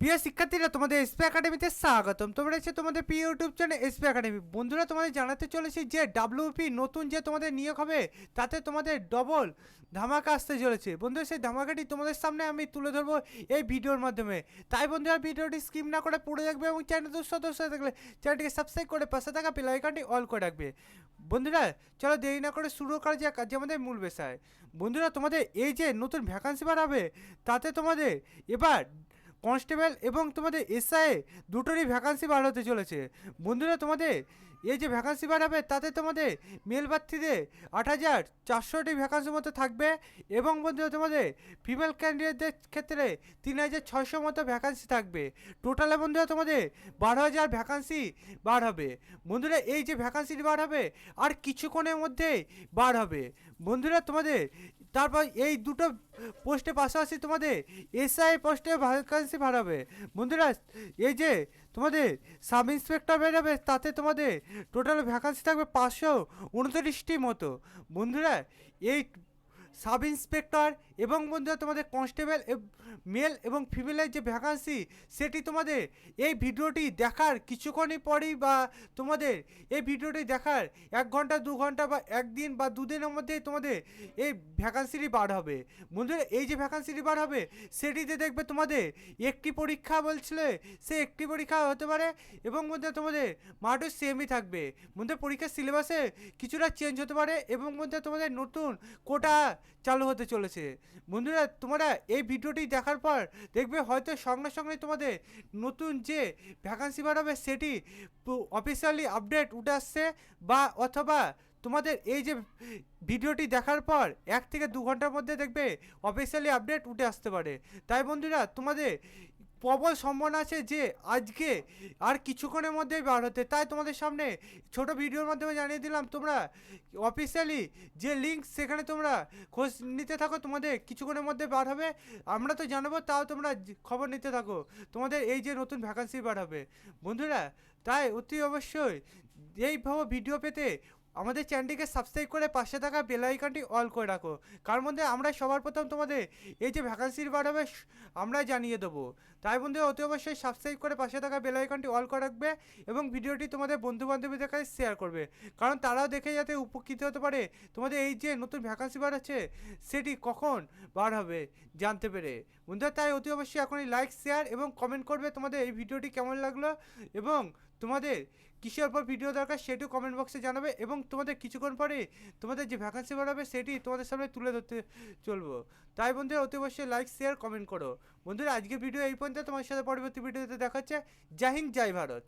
প্রিয় শিক্ষার্থীরা, তোমাদের এসপি একাডেমিতে স্বাগতম। তোমরা এসে তোমাদের প্রিয় ইউটিউব চ্যানেল এসপি একাডেমি। বন্ধুরা, তোমাদের জানাতে চলেছি যে ডাব্লিউপি নতুন যে তোমাদের নিয়োগ হবে তাতে তোমাদের ডবল ধামাকা আসতে চলেছে। বন্ধুরা, সেই ধামাকাটি তোমাদের সামনে আমি তুলে ধরবো এই ভিডিওর মাধ্যমে। তাই বন্ধুরা, ভিডিওটি স্কিপ না করে পড়ে রাখবে এবং চ্যানেল সদস্য থাকলে চ্যানেলটিকে সাবস্ক্রাইব করে পাশে থাকা বেল আইকনটি অল করে রাখবে। বন্ধুরা, চলো দেরি না করে শুরু করা যাক আজ আমাদের মূল বিষয়। বন্ধুরা, তোমাদের এই যে নতুন ভ্যাকান্সি বার হবে তাতে তোমাদের এবার কনস্টেবল এবং তোমাদের এসআই দুটোরই ভ্যাকান্সি বার হতে চলেছে। বন্ধুরা, তোমাদের এই যে ভ্যাকান্সি বার হবে তাতে তোমাদের মেল প্রার্থীদের 8,400টি ভ্যাকান্সির মতো থাকবে এবং বন্ধুরা তোমাদের ফিমেল ক্যান্ডিডেটদের ক্ষেত্রে 3,600 মতো ভ্যাকান্সি থাকবে। টোটালে বন্ধুরা তোমাদের 12,000 ভ্যাকান্সি বার হবে। বন্ধুরা, এই যে ভ্যাকান্সি বার হবে আর কিছুক্ষণের মধ্যেই বার হবে। বন্ধুরা, তোমাদের তারপর এই দুটো পোস্টে পাশাপাশি তোমাদের এসআই পোস্টে ভ্যাকান্সি বাড়াবে। বন্ধুরা, এই যে তোমাদের সাব ইন্সপেক্টর বেরোবে তাতে তোমাদের টোটাল ভ্যাকান্সি থাকবে 529টি মতো। বন্ধুরা, এই সাব ইন্সপেক্টর এবং বন্ধুরা তোমাদের কনস্টেবল মেল এবং ফিমেলের যে ভ্যাকান্সি সেটি তোমাদের এই ভিডিওটি দেখার কিছুক্ষণই পরেই বা তোমাদের এই ভিডিওটি দেখার 1 ঘন্টা 2 ঘন্টা বা একদিন বা দুদিনের মধ্যেই তোমাদের এই ভ্যাকান্সিটি বার হবে। বন্ধুরা, এই যে ভ্যাকান্সিটি বার হবে সেটিতে দেখবে তোমাদের একটি পরীক্ষা বলছিলে, সে একটি পরীক্ষা হতে পারে এবং বন্ধুরা তোমাদের মাঠও সেমই থাকবে। বন্ধুরা, পরীক্ষার সিলেবাসে কিছুটা চেঞ্জ হতে পারে এবং বন্ধুরা তোমাদের নতুন কোটা চালু হতে চলেছে। বন্ধুরা, তোমরা এই ভিডিওটি দেখার পর দেখবে হয়তো সঙ্গে সঙ্গে তোমাদের নতুন যে ভ্যাকান্সি বার হবে সেটি অফিসিয়ালি আপডেট উঠে আসছে বা অথবা তোমাদের এই যে ভিডিওটি দেখার পর 1 থেকে 2 ঘন্টার মধ্যে দেখবে অফিসিয়ালি আপডেট উঠে আসতে পারে। তাই বন্ধুরা, তোমাদের প্রবল সম্ভাবনা আছে যে আজকে আর কিছুক্ষণের মধ্যেই বার হতে। তাই তোমাদের সামনে ছোট ভিডিওর মাধ্যমে জানিয়ে দিলাম, তোমরা অফিসিয়ালি যে লিঙ্ক সেখানে তোমরা খোঁজ নিতে থাকো, তোমাদের কিছুক্ষণের মধ্যে বার হবে। আমরা তো জানাবো, তাও তোমরা খবর নিতে থাকো তোমাদের এই যে নতুন ভ্যাকান্সি বার হবে। বন্ধুরা, তাই অতি অবশ্যই এইভাবে ভিডিও পেতে আমাদের চ্যানেলটিকে সাবস্ক্রাইব করে পাশে থাকা বেল আইকনটি অল করে রাখো, কার মধ্যে আমরা সবার প্রথম তোমাদের এই যে ভ্যাকান্সির বার হবে আমরা জানিয়ে দেবো। তাই বন্ধুরা, অতি অবশ্যই সাবস্ক্রাইব করে পাশে থাকা বেল আইকনটি অল করে রাখবে এবং ভিডিওটি তোমাদের বন্ধু বান্ধবীদের কাছে শেয়ার করবে, কারণ তারাও দেখে যাতে উপকৃত হতে পারে তোমাদের এই যে নতুন ভ্যাকান্সি বার হচ্ছে সেটি কখন বার হবে জানতে পেরে। বন্ধুরা, তাই অতি অবশ্যই এখনই লাইক শেয়ার এবং কমেন্ট করবে তোমাদের এই ভিডিওটি কেমন লাগলো এবং তোমাদের কিসের উপর ভিডিও দরকার সেটিও কমেন্ট বক্সে জানাবে এবং তোমাদের কিছুক্ষণ পরে তোমাদের যে ভ্যাকান্সি বাড়াবে সেটি তোমাদের সামনে তুলে ধরতে চলবো। তাই বন্ধুরা, অতি অবশ্যই লাইক শেয়ার কমেন্ট করো। বন্ধুরা, আজকের ভিডিও এই পর্যন্ত, তোমার সাথে পরবর্তী ভিডিওতে দেখা হচ্ছে। জয় হিন্দ, জয় ভারত।